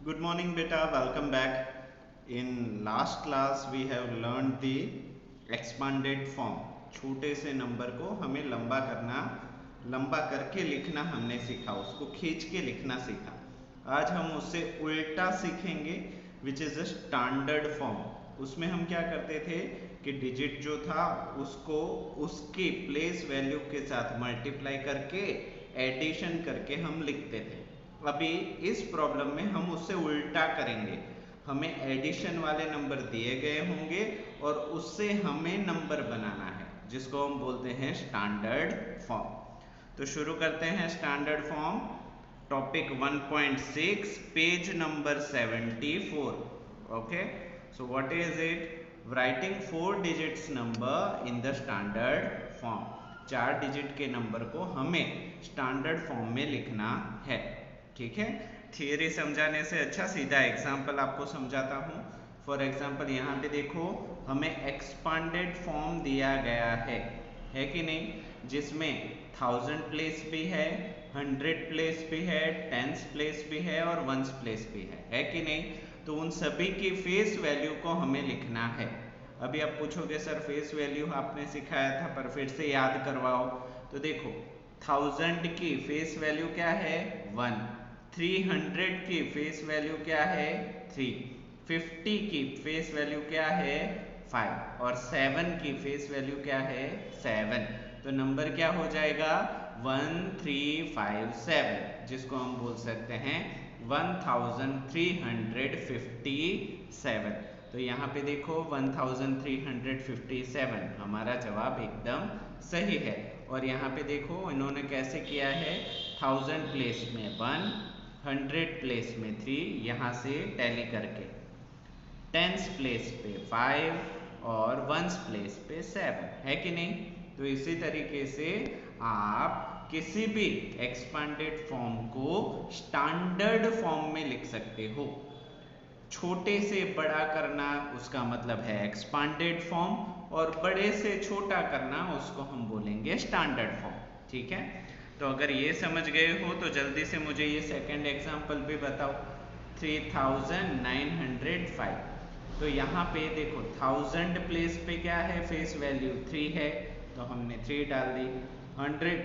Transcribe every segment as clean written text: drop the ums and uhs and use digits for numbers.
Good morning beta, welcome back. In last class we have learned the expanded form. छोटे से number को हमें लंबा करना, लंबा करके लिखना हमने सीखा, उसको खींच के लिखना सीखा। आज हम उससे उल्टा सीखेंगे which is a standard form. उसमें हम क्या करते थे कि डिजिट जो था उसको उसके प्लेस वैल्यू के साथ मल्टीप्लाई करके एडिशन करके हम लिखते थे। अभी इस प्रॉब्लम में हम उससे उल्टा करेंगे। हमें एडिशन वाले नंबर दिए गए होंगे और उससे हमें नंबर बनाना है, जिसको हम बोलते हैं स्टैंडर्ड फॉर्म। तो शुरू करते हैं standard form. Topic 1.6 page number 74। Okay, so what is it? Writing 4 digits number in the standard form. 4 digit के नंबर को हमें स्टैंडर्ड फॉर्म में लिखना है। ठीक है, थियरी समझाने से अच्छा सीधा एग्जाम्पल आपको समझाता हूँ। फॉर एग्जाम्पल यहाँ पे देखो, हमें एक्सपांडेड फॉर्म दिया गया है कि नहीं, जिसमें 1000 प्लेस भी है, 100 प्लेस भी है, 10s प्लेस भी है और 1s प्लेस भी है कि नहीं। तो उन सभी की फेस वैल्यू को हमें लिखना है। अभी आप पूछोगे सर फेस वैल्यू आपने सिखाया था पर फिर से याद करवाओ। तो देखो 1000 की फेस वैल्यू क्या है 1, 300 की फेस वैल्यू क्या है 3, 50 की फेस वैल्यू क्या है 5 और 7 की फेस वैल्यू क्या है 7। तो नंबर क्या हो जाएगा 1357, जिसको हम बोल सकते हैं 1357। तो यहाँ पे देखो 1357 हमारा जवाब एकदम सही है। और यहाँ पे देखो इन्होंने कैसे किया है, 1000 प्लेस में 1, 100 प्लेस में 3, यहाँ से टैली करके 10s प्लेस पे 5 और 1s प्लेस पे 7 है कि नहीं। तो इसी तरीके से आप किसी भी एक्सपांडेड फॉर्म को स्टैंडर्ड फॉर्म में लिख सकते हो। छोटे से बड़ा करना उसका मतलब है एक्सपांडेड फॉर्म, और बड़े से छोटा करना उसको हम बोलेंगे स्टैंडर्ड फॉर्म। ठीक है, तो अगर ये समझ गए हो तो जल्दी से मुझे ये सेकंड एग्जांपल भी बताओ। 3905। तो यहाँ पे देखो 1000 प्लेस पे क्या है फेस वैल्यू 3 है, तो हमने 3 डाल दी। 100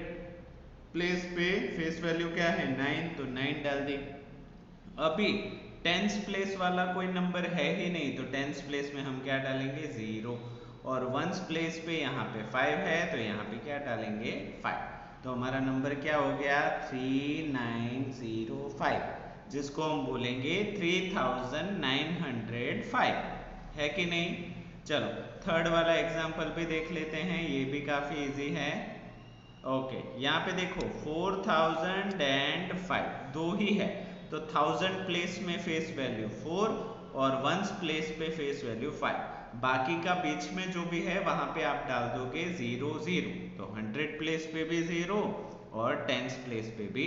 प्लेस पे फेस वैल्यू क्या है 9, तो 9 डाल दी। अभी 10s प्लेस वाला कोई नंबर है ही नहीं, तो 10s प्लेस में हम क्या डालेंगे 0, और 1s प्लेस पे यहाँ पे 5 है, तो यहाँ पे क्या डालेंगे 5। तो हमारा नंबर क्या हो गया 3905, जिसको हम बोलेंगे 3905 है कि नहीं। चलो थर्ड वाला एग्जांपल भी देख लेते हैं, ये भी काफी इजी है। ओके, यहाँ पे देखो 4005 दो ही है, तो 1000 प्लेस में फेस वैल्यू 4 और 1s प्लेस पे फेस वैल्यू 5। बाकी का बीच में जो भी है वहां पे आप डाल दोगे 0 0, तो 100 प्लेस पे भी 0 और 10s प्लेस पे भी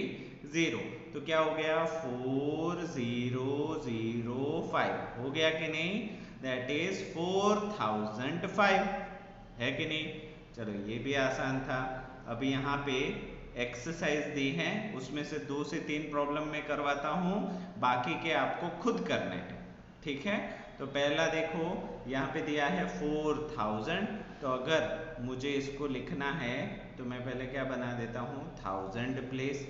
0। तो क्या हो गया 4005 हो गया कि नहीं, दैट इज 4005 है कि नहीं। चलो ये भी आसान था। अभी यहाँ पे एक्सरसाइज दी है, उसमें से 2 से 3 प्रॉब्लम मैं करवाता हूँ, बाकी के आपको खुद करने हैं। ठीक है, तो पहला देखो यहाँ पे दिया है 4000, तो अगर मुझे इसको लिखना है तो मैं पहले क्या बना देता हूँ 1000 प्लेस,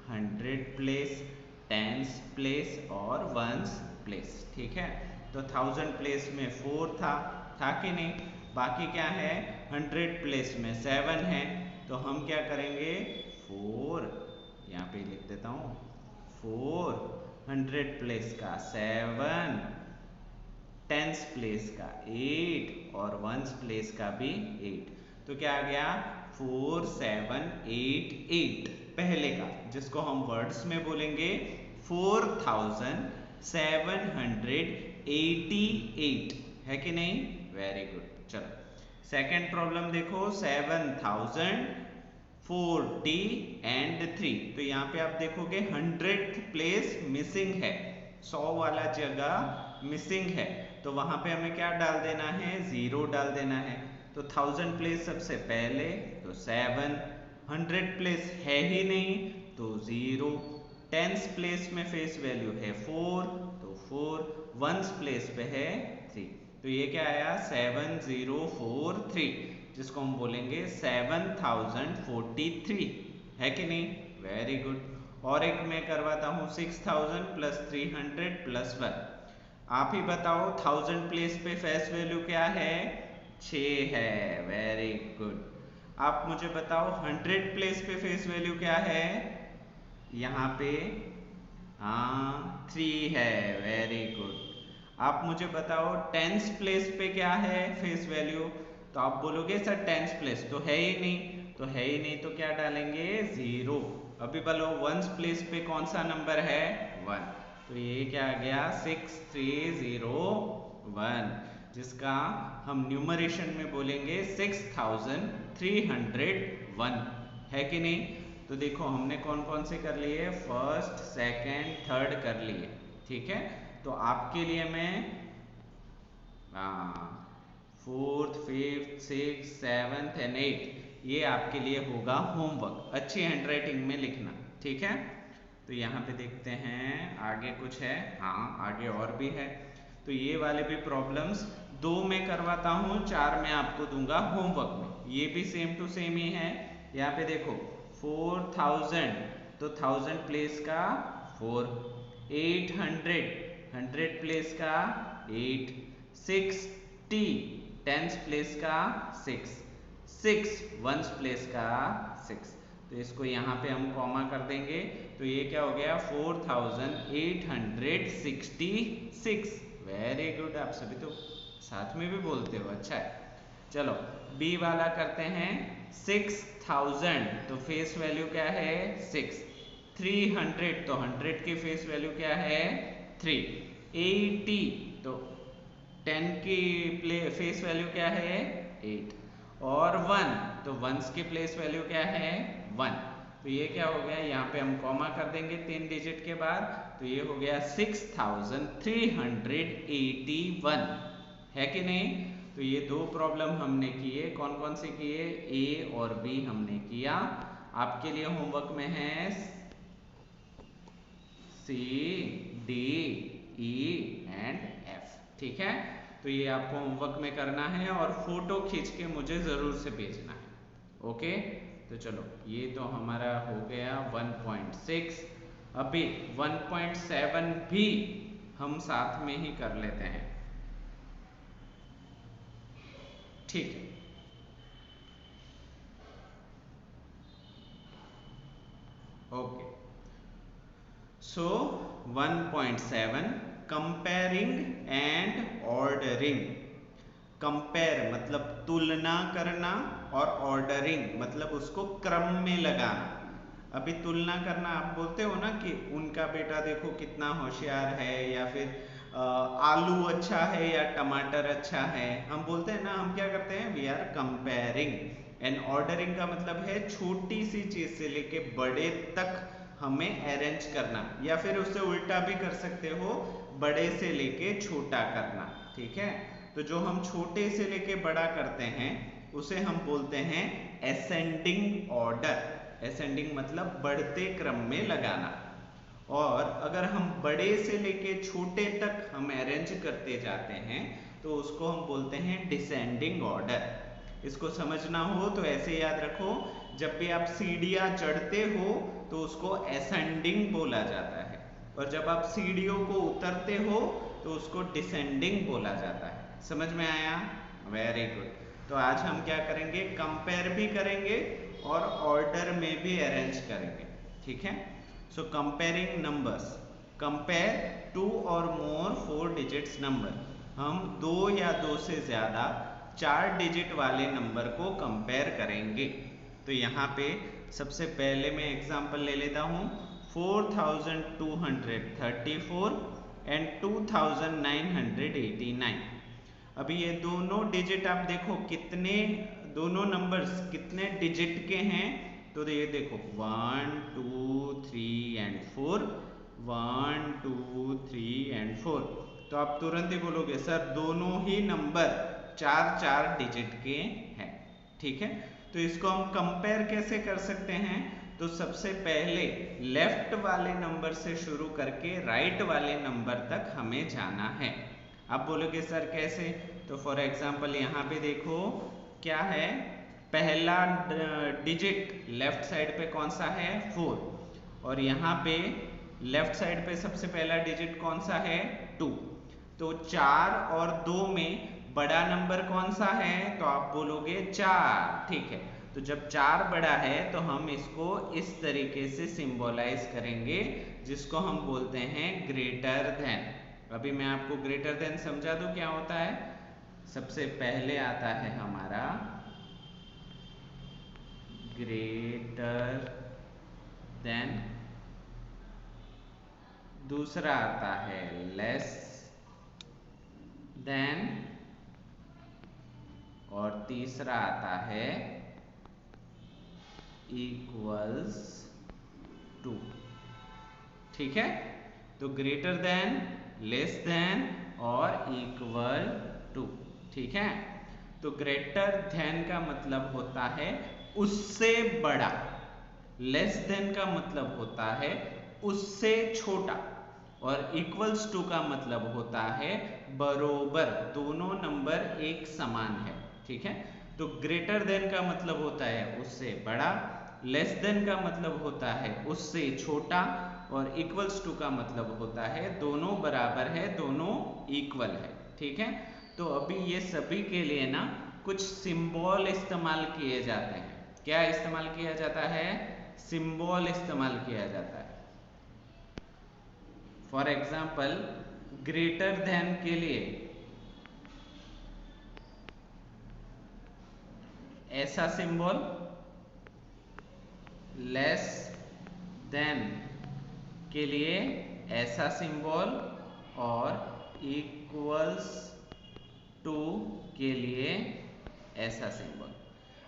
100 प्लेस, 10s प्लेस और 1s प्लेस। ठीक है, तो 1000 प्लेस में 4 था कि नहीं। बाकी क्या है 100 प्लेस में 7 है, तो हम क्या करेंगे 4, यहाँ पे लिख देता हूँ 400 प्लेस का 7, 10s प्लेस का 8 और 1s प्लेस का भी 8। तो क्या आ गया 4788 पहले का, जिसको हम वर्ड्स में बोलेंगे 4788 है कि नहीं। Very good. चलो सेकेंड प्रॉब्लम देखो 7040 एंड 3। तो यहाँ पे आप देखोगे 100th प्लेस मिसिंग है, 100 वाला जगह मिसिंग है, तो वहां पे हमें क्या डाल देना है 0 डाल देना है। तो 1000 प्लेस सबसे पहले, तो 7, 100 प्लेस है ही नहीं तो 0, टेंस प्लेस में फेस वैल्यू है 4, तो 4, वंस प्लेस पे है 3, तो ये क्या आया 7043, जिसको हम बोलेंगे 7043, है कि नहीं? Very good. और एक मैं करवाता हूँ 6000 प्लस 300 प्लस 1। आप ही बताओ 1000 प्लेस पे फेस वैल्यू क्या है? 6 है। Very good. आप मुझे बताओ 100 प्लेस पे फेस वैल्यू क्या है? यहाँ पे 3 है। Very good. आप मुझे बताओ टेंस प्लेस पे क्या है फेस वैल्यू? तो आप बोलोगे सर टेंस प्लेस तो है ही नहीं, तो है ही नहीं तो क्या डालेंगे? 0। अभी बोलो वंस प्लेस पे कौन सा नंबर है? 1, तो ये क्या आ गया 6301, जिसका हम न्यूमरेशन में बोलेंगे 6301, है कि नहीं? तो देखो हमने कौन कौन से कर लिए? फर्स्ट, सेकंड, थर्ड कर लिए, ठीक है। तो आपके लिए मैं 4th, 5th, 6th, 7th and 8th ये आपके लिए होगा होमवर्क, अच्छी हैंडराइटिंग में लिखना, ठीक है। तो यहाँ पे देखते हैं आगे कुछ है। हाँ, आगे और भी है। तो ये वाले भी प्रॉब्लम्स 2 में करवाता हूँ, 4 में आपको दूंगा होमवर्क में। ये भी सेम टू सेम ही है। यहाँ पे देखो 4000, तो 1000 प्लेस का 4, 800, 100 प्लेस का 8, 60 टेंस प्लेस का 6, 6 वंस प्लेस का 6, तो इसको यहाँ पे हम कॉमा कर देंगे, तो ये क्या हो गया 4866। Very good. आप सभी तो साथ में भी बोलते हो, अच्छा है। चलो बी वाला करते हैं। 6000, तो फेस वैल्यू क्या है? 6। 300, तो 100 की फेस वैल्यू क्या है? 3। 80, तो 10 की फेस वैल्यू क्या है? 8। और 1, तो वंस की प्लेस वैल्यू क्या है? 1। तो ये क्या हो गया, यहाँ पे हम कॉमा कर देंगे 3 डिजिट के बाद, तो ये हो गया 6381, है कि नहीं? तो ये 2 प्रॉब्लम हमने किए। कौन कौन से किए? ए और बी हमने किया। आपके लिए होमवर्क में है सी, डी, ई एंड एफ, ठीक है। तो ये आपको होमवर्क में करना है और फोटो खींच के मुझे जरूर से भेजना है, ओके। तो चलो ये तो हमारा हो गया 1.6। अभी 1.7 भी हम साथ में ही कर लेते हैं, ठीक है। Okay, so 1.7 comparing and ordering. Compare मतलब तुलना करना, और ऑर्डरिंग मतलब उसको क्रम में लगाना। अभी तुलना करना आप बोलते हो ना कि उनका बेटा देखो कितना होशियार है, या फिर आलू अच्छा है या टमाटर अच्छा है, हम बोलते हैं ना। हम क्या करते हैं? We are comparing. And ordering का मतलब है छोटी सी चीज से लेके बड़े तक हमें अरेंज करना, या फिर उससे उल्टा भी कर सकते हो, बड़े से लेके छोटा करना, ठीक है। तो जो हम छोटे से लेके बड़ा करते हैं उसे हम बोलते हैं असेंडिंग ऑर्डर। असेंडिंग मतलब बढ़ते क्रम में लगाना। और अगर हम बड़े से लेके छोटे तक हम अरेंज करते जाते हैं तो उसको हम बोलते हैं डिसेंडिंग ऑर्डर। इसको समझना हो तो ऐसे याद रखो, जब भी आप सीढ़ियां चढ़ते हो तो उसको असेंडिंग बोला जाता है, और जब आप सीढ़ियों को उतरते हो तो उसको डिसेंडिंग बोला जाता है। समझ में आया? Very good. तो आज हम क्या करेंगे? कंपेयर भी करेंगे और ऑर्डर में भी अरेंज करेंगे, ठीक है। सो कंपेयरिंग नंबर्स, कंपेयर 2 और मोर 4 डिजिट्स नंबर। हम 2 या 2 से ज्यादा 4 डिजिट वाले नंबर को कंपेयर करेंगे। तो यहाँ पे सबसे पहले मैं एग्जांपल ले लेता हूँ 4234 एंड 2989। अभी ये दोनों डिजिट आप देखो कितने, दोनों नंबर्स कितने डिजिट के हैं। तो ये देखो 1 2 3 एंड 4, 1 2 3 एंड 4। तो आप तुरंत ही बोलोगे सर दोनों ही नंबर 4 डिजिट के हैं, ठीक है। तो इसको हम कंपेयर कैसे कर सकते हैं? तो तो सबसे पहले लेफ्ट वाले नंबर से शुरू करके राइट वाले नंबर तक हमें जाना है। आप बोलोगे सर कैसे? तो फॉर एग्जांपल यहाँ पे देखो क्या है, पहला डिजिट लेफ्ट साइड पे कौन सा है? 4, और यहाँ पे लेफ्ट साइड पे सबसे पहला डिजिट कौन सा है? 2। तो 4 और 2 में बड़ा नंबर कौन सा है? तो आप बोलोगे 4, ठीक है। तो जब 4 बड़ा है तो हम इसको इस तरीके से सिंबलाइज करेंगे जिसको हम बोलते हैं ग्रेटर देन। अभी मैं आपको ग्रेटर देन समझा दूं क्या होता है। सबसे पहले आता है हमारा ग्रेटर देन, दूसरा आता है लेस देन, और तीसरा आता है इक्वल्स टू। ठीक है, तो ग्रेटर देन, लेस देन और इक्वल टू। ठीक है, तो ग्रेटर देन का मतलब होता है उससे बड़ा, लेस देन का मतलब होता है उससे छोटा, और इक्वल्स टू का मतलब होता है बरोबर, दोनों नंबर एक समान है। ठीक है, तो ग्रेटर देन का मतलब होता है उससे बड़ा, लेस देन का मतलब होता है उससे छोटा, और इक्वल्स टू का मतलब होता है दोनों बराबर है, दोनों इक्वल है। ठीक है, तो अभी ये सभी के लिए ना कुछ सिंबल इस्तेमाल किए जाते हैं। क्या इस्तेमाल किया जाता है? सिंबल इस्तेमाल किया जाता है। फॉर एग्जाम्पल ग्रेटर देन के लिए ऐसा सिंबल, लेस देन के लिए ऐसा सिंबल, और इक्वल्स टू के लिए ऐसा सिंबल।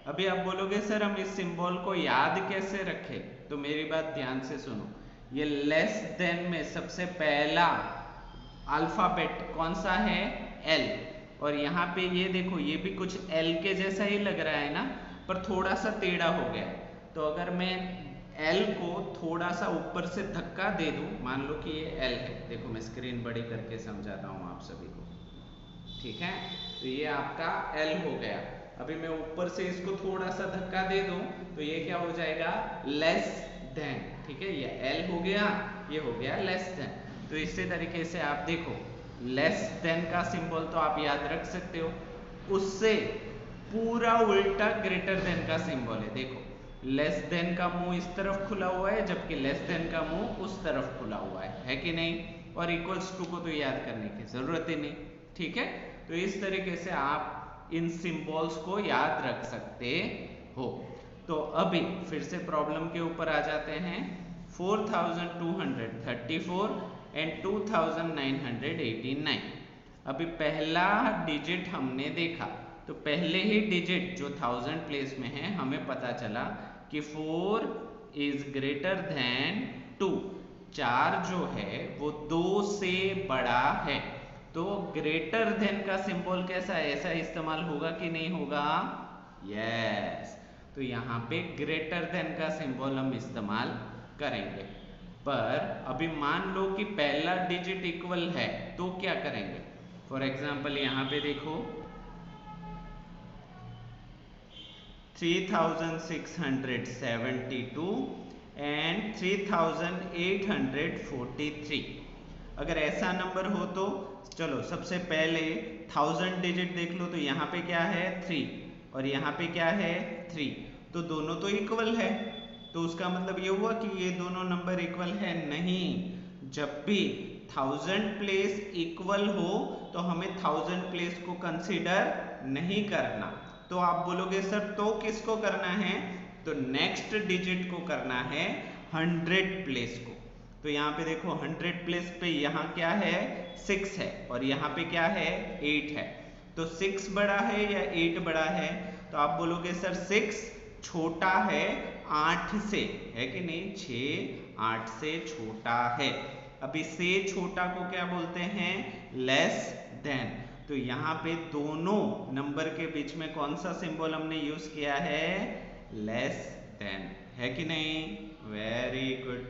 अभी आप बोलोगे सर हम इस सिंबल को याद कैसे रखें? तो मेरी बात ध्यान से सुनो। ये लेस देन में सबसे पहला अल्फाबेट कौन सा है? एल, और यहाँ पे ये देखो ये भी कुछ एल के जैसा ही लग रहा है ना, पर थोड़ा सा टेढ़ा हो गया है। तो अगर मैं एल को थोड़ा सा ऊपर से धक्का दे दूं, मान लो कि ये एल है, देखो मैं स्क्रीन बड़ी करके समझाता हूँ आप सभी को। ठीक है, तो ये आपका एल हो गया। अभी मैं ऊपर से इसको थोड़ा सा धक्का दे दूं तो ये क्या हो जाएगा? Less than. ठीक है, ये एल हो गया, ये हो गया लेस देन। तो इसी तरीके से आप देखो लेस देन का सिंबल तो आप याद रख सकते हो, उससे पूरा उल्टा ग्रेटर देन का सिंबल है। देखो लेस देन का मुंह इस तरफ खुला हुआ है, जबकि लेस देन का मुंह उस तरफ खुला हुआ है कि नहीं? और इक्वल्स टू को तो याद करने की जरूरत ही नहीं। ठीक है, तो इस तरीके से आप इन सिंबल्स को याद रख सकते हो। तो अभी फिर से प्रॉब्लम के ऊपर आ जाते हैं। 4234 एंड 2989। अभी पहला डिजिट हमने देखा, तो पहले ही डिजिट जो 1000 प्लेस में है हमें पता चला कि 4 इज ग्रेटर देन 2। 4 जो है वो 2 से बड़ा है। तो ग्रेटर देन का सिंबल कैसा है? ऐसा इस्तेमाल होगा कि नहीं होगा? यस, तो यहाँ पे ग्रेटर देन का सिंबल हम इस्तेमाल करेंगे। पर अभी मान लो कि पहला डिजिट इक्वल है तो क्या करेंगे? फॉर एग्जाम्पल यहाँ पे देखो 3672 एंड 3843। अगर ऐसा नंबर हो तो चलो सबसे पहले 1000 डिजिट देख लो, तो यहाँ पे क्या है? 3, और यहाँ पे क्या है? 3। तो दोनों तो इक्वल है, तो उसका मतलब ये हुआ कि ये दोनों नंबर इक्वल है? नहीं, जब भी 1000 प्लेस इक्वल हो तो हमें 1000 प्लेस को कंसीडर नहीं करना। तो आप बोलोगे सर तो किसको करना है? तो नेक्स्ट डिजिट को करना है 100 प्लेस को। तो यहाँ पे देखो 100 प्लेस पे यहाँ क्या है? 6 है, और यहाँ पे क्या है? 8 है। तो 6 बड़ा है या 8 बड़ा है? तो आप बोलोगे सर 6 छोटा है 8 से, है कि नहीं? 6 8 से छोटा है। अब इससे छोटा को क्या बोलते हैं? Less than. तो यहाँ पे दोनों नंबर के बीच में कौन सा सिंबल हमने यूज किया है? लेस देन, है कि नहीं? वेरी गुड,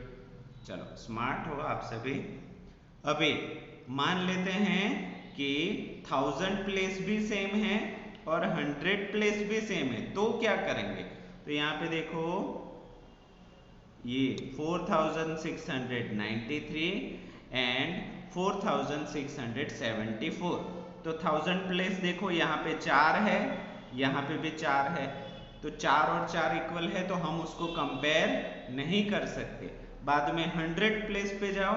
चलो स्मार्ट हो आप सभी। अभी मान लेते हैं कि 1000 प्लेस भी सेम है और 100 प्लेस भी सेम है, तो क्या करेंगे? तो यहाँ पे देखो ये 4693 एंड 4674, तो 1000 प्लेस देखो यहाँ पे 4 है, यहाँ पे भी 4 है, तो 4 और 4 इक्वल है, तो हम उसको कंपेयर नहीं कर सकते। बाद में 100 प्लेस पे जाओ,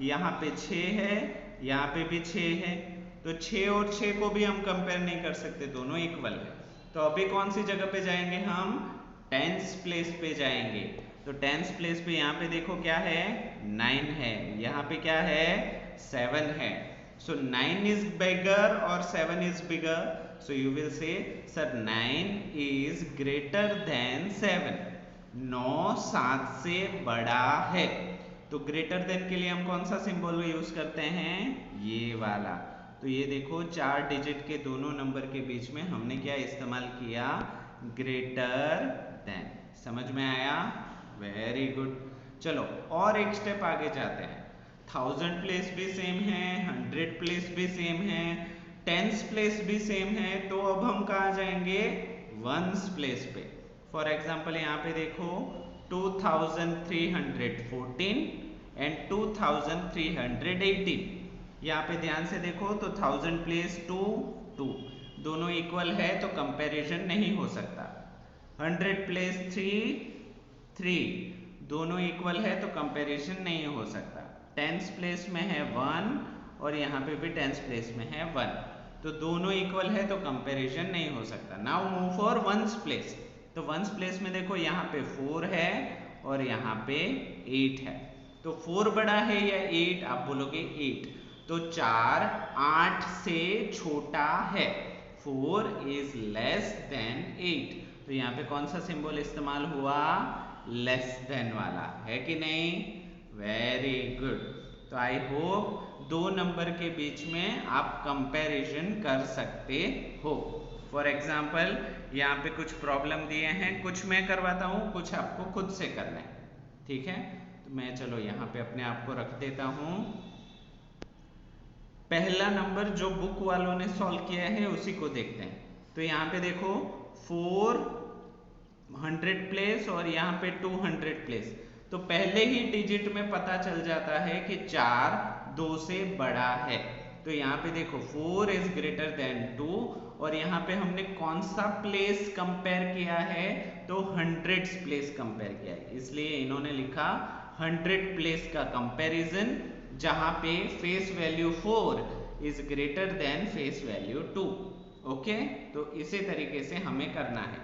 यहाँ पे 6 है, यहाँ पे भी 6 है, तो 6 और 6 को भी हम कंपेयर नहीं कर सकते, दोनों इक्वल है। तो अभी कौन सी जगह पे जाएंगे हम? टेंस प्लेस पे जाएंगे। तो टेंस प्लेस पे यहाँ पे देखो क्या है? 9 है, यहाँ पे क्या है? 7 है। So 9 is bigger or 7 is bigger? So you will say, sir 9 is greater than 7. 9 7 से बड़ा है। तो ग्रेटर देन के लिए हम कौन सा सिंबल यूज करते हैं? ये वाला। तो ये देखो 4 डिजिट के दोनों नंबर के बीच में हमने क्या इस्तेमाल किया? Greater than. समझ में आया? Very good. चलो और एक स्टेप आगे जाते हैं। 1000 प्लेस भी सेम है, 100 प्लेस भी सेम है, टेंस प्लेस भी सेम है, तो अब हम कहाँ जाएंगे? वंस प्लेस पे। फॉर एग्जाम्पल यहाँ पे देखो 2314 एंड 2318। यहाँ पे ध्यान से देखो तो 1000 प्लेस 2 2 दोनों इक्वल है, तो कंपैरिजन नहीं हो सकता। 100 प्लेस 3 3 दोनों इक्वल है, तो कंपैरिजन नहीं हो सकता। टेंस प्लेस में है 1 और यहाँ पे भी टेंस प्लेस में है 1, तो दोनों इक्वल है, तो कंपैरिजन नहीं हो सकता। Now move for ones place. तो वंस प्लेस में देखो यहाँ पे 4 है और यहाँ पे 8 है, तो 4 बड़ा है या 8? आप बोलोगे 8, तो 4 8 से छोटा है। 4 is less than 8, तो यहाँ पे कौन सा सिंबल इस्तेमाल हुआ? लेस देन वाला, है कि नहीं? Very good. तो आई होप दो नंबर के बीच में आप कंपैरिजन कर सकते हो। फॉर एग्जाम्पल यहाँ पे कुछ प्रॉब्लम दिए हैं, कुछ मैं करवाता हूँ, कुछ आपको खुद से करना है, ठीक है? तो मैं चलो यहाँ पे अपने आप को रख देता हूँ। पहला नंबर जो बुक वालों ने सॉल्व किया है उसी को देखते हैं। तो यहाँ पे देखो 400 प्लेस और यहाँ पे 200 प्लेस, तो पहले ही डिजिट में पता चल जाता है कि 4 2 से बड़ा है। तो यहाँ पे देखो 4 is greater than 2 और यहाँ पे हमने कौन सा प्लेस कंपेयर किया है? तो 100 प्लेस कंपेयर किया है, इसलिए इन्होंने लिखा 100 प्लेस का कंपैरिजन, जहां पे face value 4 is greater than face value 2। Okay, तो इसी तरीके से हमें करना है।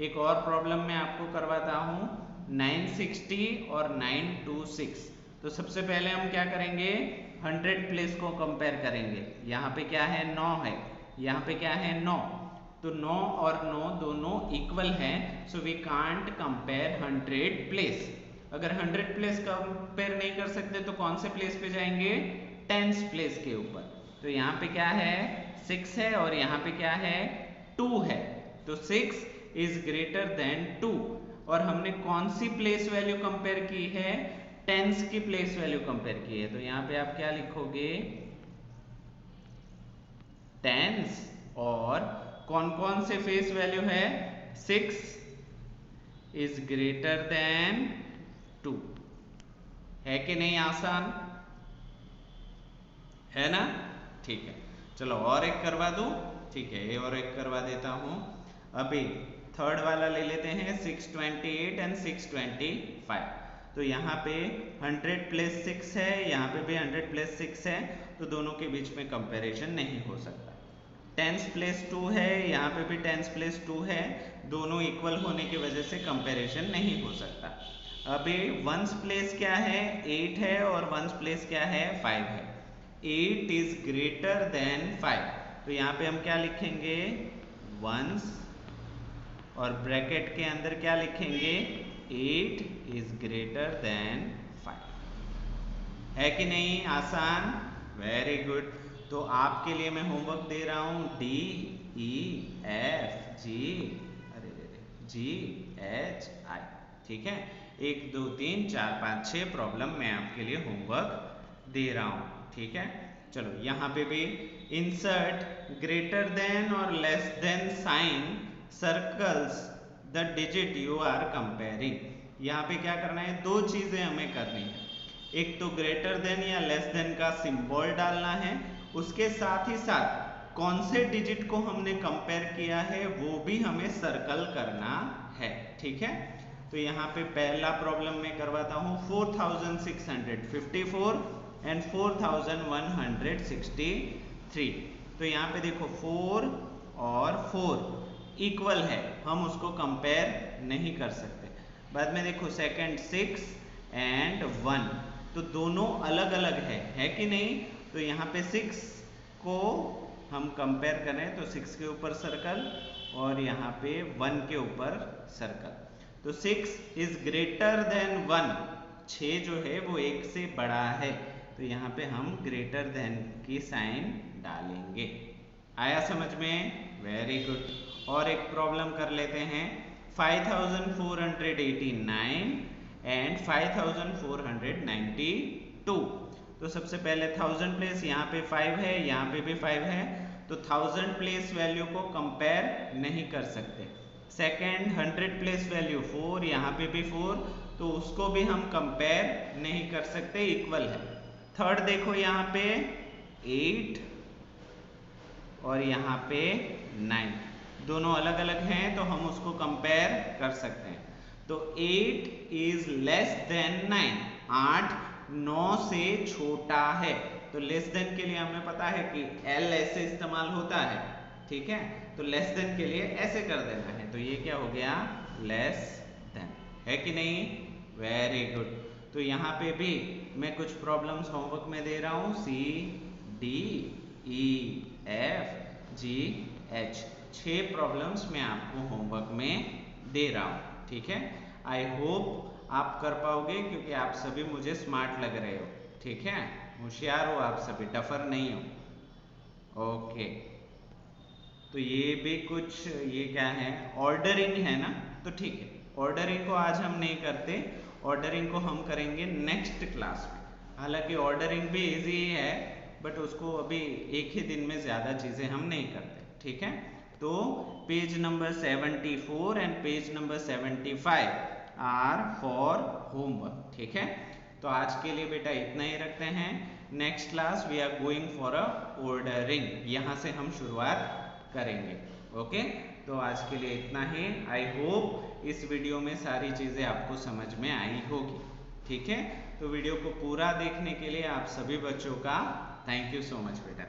एक और प्रॉब्लम मैं आपको करवाता हूं, 960 और 926। तो सबसे पहले हम क्या करेंगे? 100 प्लेस को कंपेयर करेंगे। यहाँ पे क्या है? 9 है, यहाँ पे क्या है? 9, तो 9 और 9 दोनों इक्वल हैं, so we can't compare 100 place. अगर 100 प्लेस कंपेयर नहीं कर सकते तो कौन से प्लेस पे जाएंगे? टेंस प्लेस के ऊपर। तो यहाँ पे क्या है? 6 है और यहाँ पे क्या है? 2 है, तो 6 इज ग्रेटर देन 2। और हमने कौन सी प्लेस वैल्यू कंपेयर की है? टेंस की प्लेस वैल्यू कंपेयर की है। तो यहाँ पे आप क्या लिखोगे? टेंस, और कौन कौन से फेस वैल्यू है? 6 इज ग्रेटर देन 2, है कि नहीं? आसान है ना? ठीक है, चलो और एक करवा दूं, ठीक है, ये और एक करवा देता हूं। अभी थर्ड वाला ले लेते हैं, 628 एंड 625। तो यहाँ पे 100 प्लस 6 है, यहाँ पे भी 100 प्लस 6 है, तो दोनों के बीच में कंपैरिजन नहीं हो सकता। 10 प्लस 2 है, यहाँ पे भी 10 प्लस 2 है, दोनों इक्वल होने की वजह से कंपैरिजन नहीं हो सकता। अभी वंस प्लेस क्या है? 8 है और वंस प्लेस क्या है? 5 है। 8 इज ग्रेटर देन 5, तो यहाँ पे हम क्या लिखेंगे? वंस, और ब्रैकेट के अंदर क्या लिखेंगे? 8 इज ग्रेटर देन 5, है कि नहीं? आसान, वेरी गुड। तो आपके लिए मैं होमवर्क दे रहा हूं, डी ई एफ जी, अरे G H I, ठीक है? 1 2 3 4 5 6 प्रॉब्लम मैं आपके लिए होमवर्क दे रहा हूँ, ठीक है। चलो यहाँ पे भी इंसर्ट ग्रेटर देन और less than sign circles the digit you are comparing. यहाँ पे क्या करना है, दो चीजें हमें करनी है। एक तो ग्रेटर देन या लेस देन का सिंबल डालना है, उसके साथ ही साथ कौन से डिजिट को हमने कंपेयर किया है वो भी हमें सर्कल करना है, ठीक है। तो यहाँ पे पहला प्रॉब्लम मैं करवाता हूँ 4654 एंड 4163। तो यहाँ पे देखो 4 और 4 इक्वल है, हम उसको कंपेयर नहीं कर सकते। बाद में देखो सेकंड 6 एंड 1, तो दोनों अलग अलग है कि नहीं। तो यहाँ पे 6 को हम कंपेयर करें तो 6 के ऊपर सर्कल और यहाँ पे 1 के ऊपर सर्कल। तो 6 इज ग्रेटर देन 1, 6 जो है वो 1 से बड़ा है, तो यहाँ पे हम ग्रेटर देन की साइन डालेंगे। आया समझ में? Very good. और एक प्रॉब्लम कर लेते हैं 5489 एंड 5492। तो सबसे पहले 1000 प्लेस, यहाँ पे 5 है, यहाँ पे भी 5 है, तो 1000 प्लेस वैल्यू को कंपेयर नहीं कर सकते। सेकेंड 100 प्लेस वैल्यू 4, यहाँ पे भी 4, तो उसको भी हम कंपेयर नहीं कर सकते, इक्वल है। थर्ड देखो यहाँ पे 8 और यहाँ पे 9, दोनों अलग अलग हैं, तो हम उसको कंपेयर कर सकते हैं। तो 8 इज लेस देन 9, 8 9 से छोटा है। तो लेस देन के लिए हमें पता है कि L ऐसे इस्तेमाल होता है, ठीक है। तो लेस देन के लिए ऐसे कर देना है, तो ये क्या हो गया, लेस देन, है कि नहीं। Very good. तो यहाँ पे भी मैं कुछ प्रॉब्लम्स होमवर्क में दे रहा हूँ, C D E F G H, 6 problems मैं आपको होमवर्क में दे रहा हूँ, ठीक है। आई होप आप कर पाओगे क्योंकि आप सभी मुझे स्मार्ट लग रहे हो, ठीक है, होशियार हो आप सभी, डफर नहीं हो। ओके, तो ये भी कुछ, ये क्या है, ऑर्डरिंग है ना, तो ठीक है, ऑर्डरिंग को आज हम नहीं करते, ऑर्डरिंग को हम करेंगे नेक्स्ट क्लास में। हालांकि ऑर्डरिंग भी इजी है, बट उसको अभी एक ही दिन में ज़्यादा चीज़ें हम नहीं करते, ठीक है। तो page number 74 and page number 75 are for homework, ठीक है। तो आज के लिए बेटा इतना ही रखते हैं। Next class we are going for a ordering, यहाँ से हम शुरुआत करेंगे। ओके, तो आज के लिए इतना ही। आई होप इस वीडियो में सारी चीज़ें आपको समझ में आई होगी, ठीक है। तो वीडियो को पूरा देखने के लिए आप सभी बच्चों का थैंक यू सो मच बेटा।